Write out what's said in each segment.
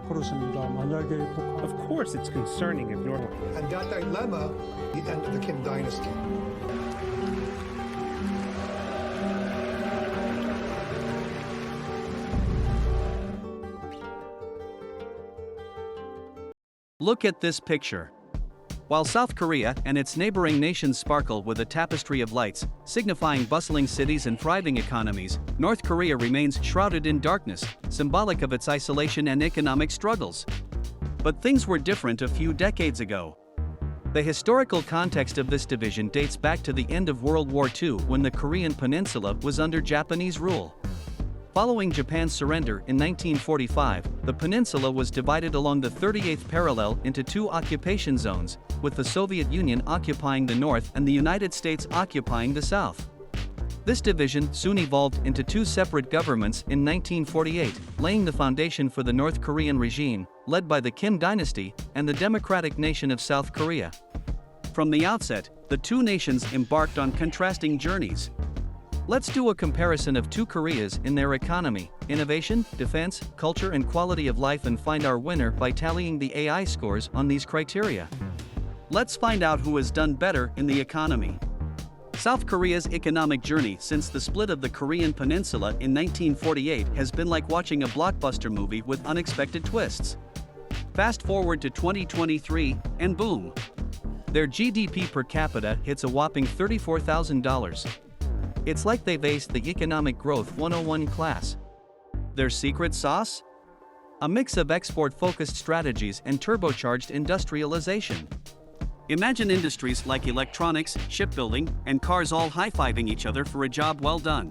그렇습니다. 만약에 Of course it's concerning if North... And that dilemma, the end of the Kim dynasty. Look at this picture. While South Korea and its neighboring nations sparkle with a tapestry of lights, signifying bustling cities and thriving economies, North Korea remains shrouded in darkness, symbolic of its isolation and economic struggles. But things were different a few decades ago. The historical context of this division dates back to the end of World War II when the Korean peninsula was under Japanese rule. Following Japan's surrender in 1945, the peninsula was divided along the 38th parallel into two occupation zones, with the Soviet Union occupying the north and the United States occupying the south. This division soon evolved into two separate governments in 1948, laying the foundation for the North Korean regime, led by the Kim dynasty, and the democratic nation of South Korea. From the outset, the two nations embarked on contrasting journeys. Let's do a comparison of two Koreas in their economy, innovation, defense, culture and quality of life and find our winner by tallying the AI scores on these criteria. Let's find out who has done better in the economy. South Korea's economic journey since the split of the Korean peninsula in 1948 has been like watching a blockbuster movie with unexpected twists. Fast forward to 2023, and boom! Their GDP per capita hits a whopping $34,000. It's like they've aced the Economic Growth 101 class. Their secret sauce? A mix of export-focused strategies and turbocharged industrialization. Imagine industries like electronics, shipbuilding, and cars all high-fiving each other for a job well done.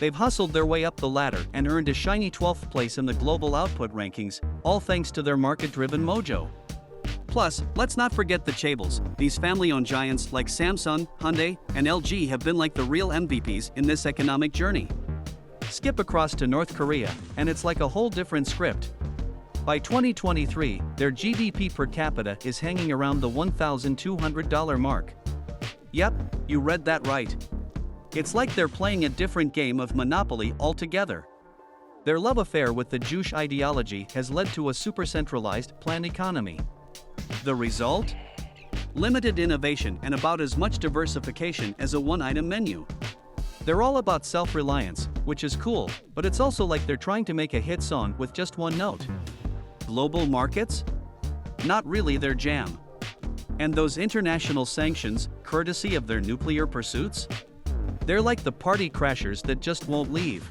They've hustled their way up the ladder and earned a shiny 12th place in the global output rankings, all thanks to their market-driven mojo. Plus, let's not forget the chaebols. These family-owned giants like Samsung, Hyundai, and LG have been like the real MVPs in this economic journey. Skip across to North Korea, and it's like a whole different script. By 2023, their GDP per capita is hanging around the $1,200 mark. Yep, you read that right. It's like they're playing a different game of Monopoly altogether. Their love affair with the Jewish ideology has led to a super-centralized, planned economy. The result? Limited innovation and about as much diversification as a one-item menu. They're all about self-reliance, which is cool, but it's also like they're trying to make a hit song with just one note. Global markets? Not really their jam. And those international sanctions, courtesy of their nuclear pursuits? They're like the party crashers that just won't leave.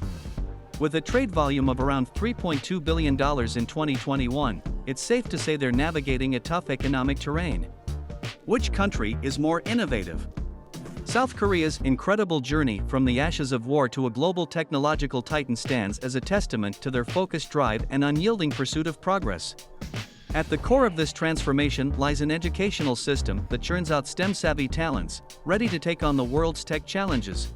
With a trade volume of around $3.2 billion in 2021, it's safe to say they're navigating a tough economic terrain. Which country is more innovative? South Korea's incredible journey from the ashes of war to a global technological titan stands as a testament to their focused drive and unyielding pursuit of progress. At the core of this transformation lies an educational system that churns out STEM-savvy talents, ready to take on the world's tech challenges.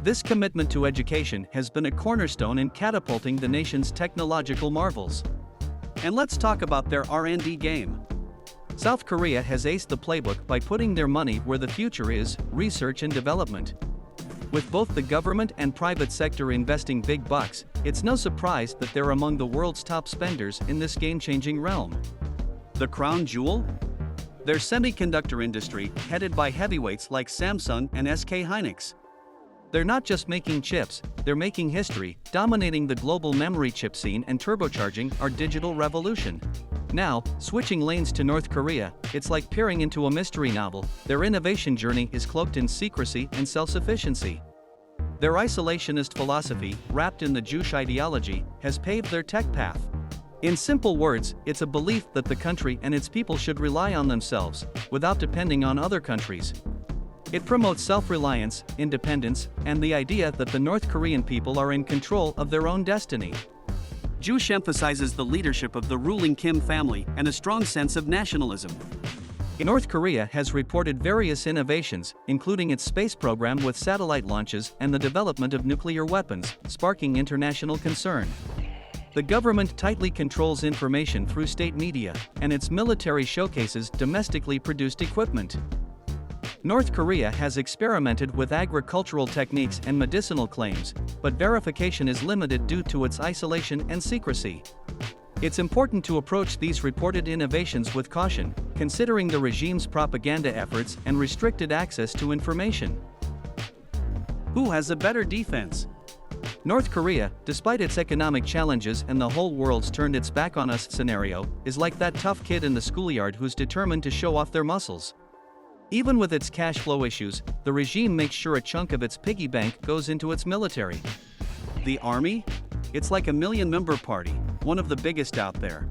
This commitment to education has been a cornerstone in catapulting the nation's technological marvels. And let's talk about their R&D game. South Korea has aced the playbook by putting their money where the future is, research and development. With both the government and private sector investing big bucks, it's no surprise that they're among the world's top spenders in this game-changing realm. The crown jewel? Their semiconductor industry, headed by heavyweights like Samsung and SK Hynix. They're not just making chips, they're making history, dominating the global memory chip scene and turbocharging our digital revolution. Now, switching lanes to North Korea, it's like peering into a mystery novel. Their innovation journey is cloaked in secrecy and self-sufficiency. Their isolationist philosophy, wrapped in the Jewish ideology, has paved their tech path. In simple words, it's a belief that the country and its people should rely on themselves, without depending on other countries. It promotes self-reliance, independence, and the idea that the North Korean people are in control of their own destiny. Jewish emphasizes the leadership of the ruling Kim family and a strong sense of nationalism. North Korea has reported various innovations, including its space program with satellite launches and the development of nuclear weapons, sparking international concern. The government tightly controls information through state media, and its military showcases domestically produced equipment. North Korea has experimented with agricultural techniques and medicinal claims, but verification is limited due to its isolation and secrecy. It's important to approach these reported innovations with caution, considering the regime's propaganda efforts and restricted access to information. Who has a better defense? North Korea, despite its economic challenges and the whole world's turned its back on us scenario, is like that tough kid in the schoolyard who's determined to show off their muscles. Even with its cash flow issues, the regime makes sure a chunk of its piggy bank goes into its military. The army? It's like a million-member party, one of the biggest out there.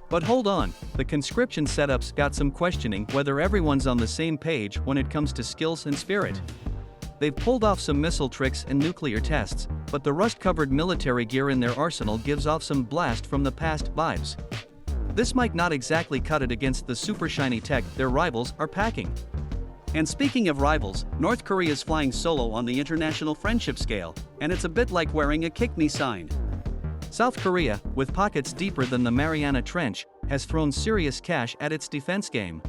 But hold on, the conscription setup's got some questioning whether everyone's on the same page when it comes to skills and spirit. They've pulled off some missile tricks and nuclear tests, but the rust-covered military gear in their arsenal gives off some blast from the past vibes. This might not exactly cut it against the super shiny tech their rivals are packing. And speaking of rivals, North Korea's flying solo on the international friendship scale, and it's a bit like wearing a kick-me sign. South Korea, with pockets deeper than the Mariana Trench, has thrown serious cash at its defense game.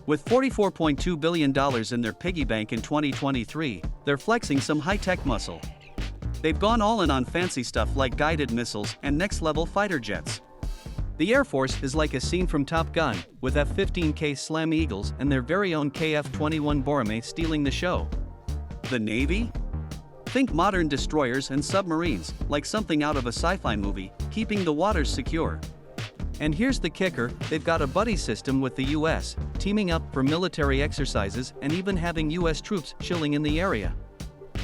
With $44.2 billion in their piggy bank in 2023, they're flexing some high-tech muscle. They've gone all in on fancy stuff like guided missiles and next-level fighter jets. The Air Force is like a scene from Top Gun, with F-15K Slam Eagles and their very own KF-21 Borame stealing the show. The Navy? Think modern destroyers and submarines, like something out of a sci-fi movie, keeping the waters secure. And here's the kicker, they've got a buddy system with the US, teaming up for military exercises and even having US troops chilling in the area.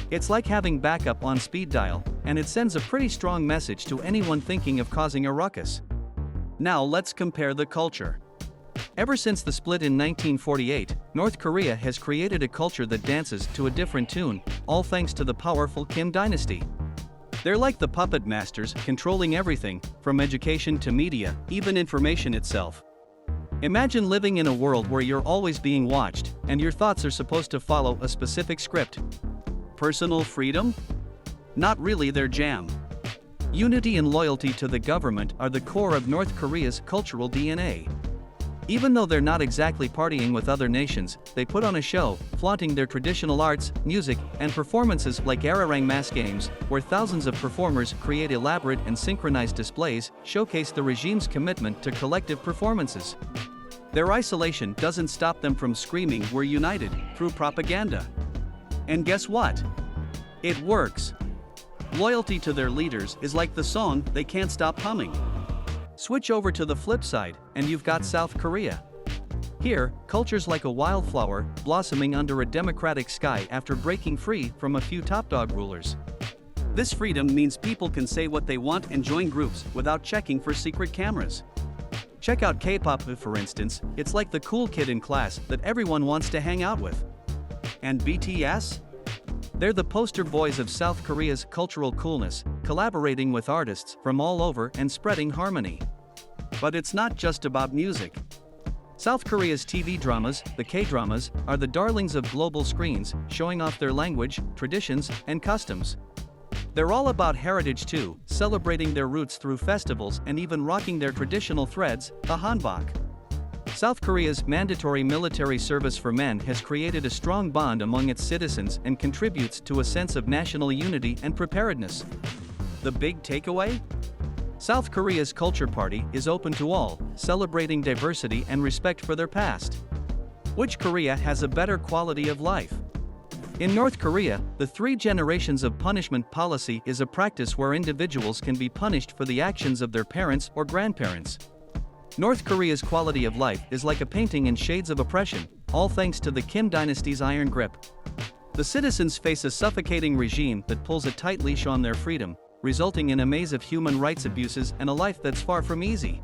It's like having backup on speed dial, and it sends a pretty strong message to anyone thinking of causing a ruckus. Now let's compare the culture. Ever since the split in 1948, North Korea has created a culture that dances to a different tune, all thanks to the powerful Kim dynasty. They're like the puppet masters, controlling everything, from education to media, even information itself. Imagine living in a world where you're always being watched, and your thoughts are supposed to follow a specific script. Personal freedom? Not really their jam. Unity and loyalty to the government are the core of North Korea's cultural DNA. Even though they're not exactly partying with other nations, they put on a show, flaunting their traditional arts, music, and performances like Arirang Mass Games, where thousands of performers create elaborate and synchronized displays, showcase the regime's commitment to collective performances. Their isolation doesn't stop them from screaming "We're united" through propaganda. And guess what? It works. Loyalty to their leaders is like the song they can't stop humming. Switch over to the flip side, and you've got South Korea. Here, culture's like a wildflower, blossoming under a democratic sky after breaking free from a few top-dog rulers. This freedom means people can say what they want and join groups without checking for secret cameras. Check out K-pop, for instance, it's like the cool kid in class that everyone wants to hang out with. And BTS? They're the poster boys of South Korea's cultural coolness, collaborating with artists from all over and spreading harmony. But it's not just about music. South Korea's TV dramas, the K-dramas, are the darlings of global screens, showing off their language, traditions, and customs. They're all about heritage too, celebrating their roots through festivals and even rocking their traditional threads, the hanbok. South Korea's mandatory military service for men has created a strong bond among its citizens and contributes to a sense of national unity and preparedness. The big takeaway? South Korea's culture party is open to all, celebrating diversity and respect for their past. Which Korea has a better quality of life? In North Korea, the 3 generations of punishment policy is a practice where individuals can be punished for the actions of their parents or grandparents. North Korea's quality of life is like a painting in shades of oppression, all thanks to the Kim dynasty's iron grip. The citizens face a suffocating regime that pulls a tight leash on their freedom, resulting in a maze of human rights abuses and a life that's far from easy.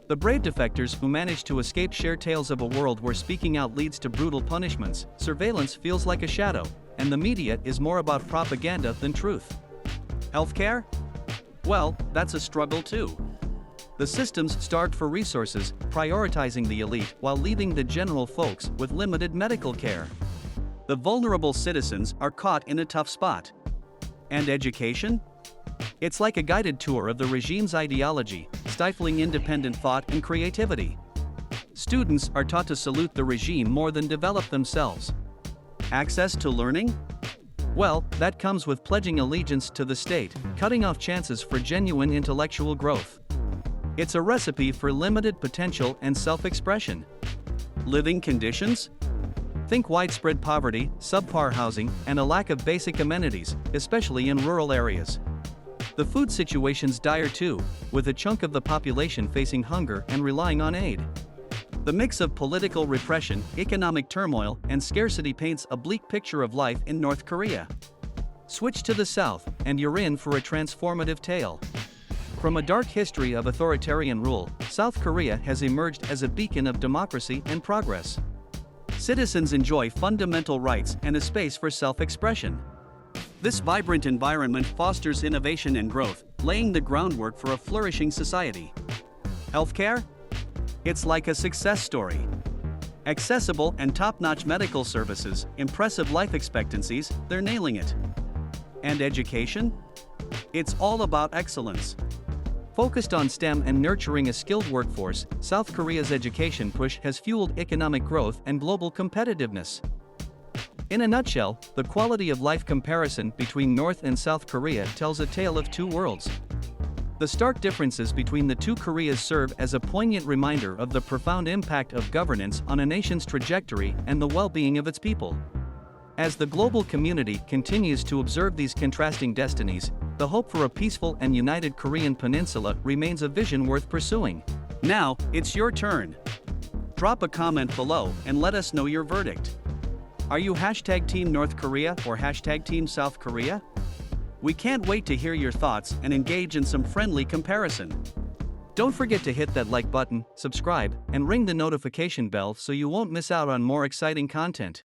The brave defectors who manage to escape share tales of a world where speaking out leads to brutal punishments, surveillance feels like a shadow, and the media is more about propaganda than truth. Healthcare? Well, that's a struggle too. The system's starved for resources, prioritizing the elite while leaving the general folks with limited medical care. The vulnerable citizens are caught in a tough spot. And education? It's like a guided tour of the regime's ideology, stifling independent thought and creativity. Students are taught to salute the regime more than develop themselves. Access to learning? Well, that comes with pledging allegiance to the state, cutting off chances for genuine intellectual growth. It's a recipe for limited potential and self-expression. Living conditions? Think widespread poverty, subpar housing, and a lack of basic amenities, especially in rural areas. The food situation's dire too, with a chunk of the population facing hunger and relying on aid. The mix of political repression, economic turmoil, and scarcity paints a bleak picture of life in North Korea. Switch to the south, and you're in for a transformative tale. From a dark history of authoritarian rule, South Korea has emerged as a beacon of democracy and progress. Citizens enjoy fundamental rights and a space for self-expression. This vibrant environment fosters innovation and growth, laying the groundwork for a flourishing society. Healthcare? It's like a success story. Accessible and top-notch medical services, impressive life expectancies, they're nailing it. And education? It's all about excellence. Focused on STEM and nurturing a skilled workforce, South Korea's education push has fueled economic growth and global competitiveness. In a nutshell, the quality of life comparison between North and South Korea tells a tale of two worlds. The stark differences between the two Koreas serve as a poignant reminder of the profound impact of governance on a nation's trajectory and the well-being of its people. As the global community continues to observe these contrasting destinies, the hope for a peaceful and united Korean peninsula remains a vision worth pursuing. Now, it's your turn. Drop a comment below and let us know your verdict. Are you #Team North Korea or #Team South Korea? We can't wait to hear your thoughts and engage in some friendly comparison. Don't forget to hit that like button, subscribe, and ring the notification bell so you won't miss out on more exciting content.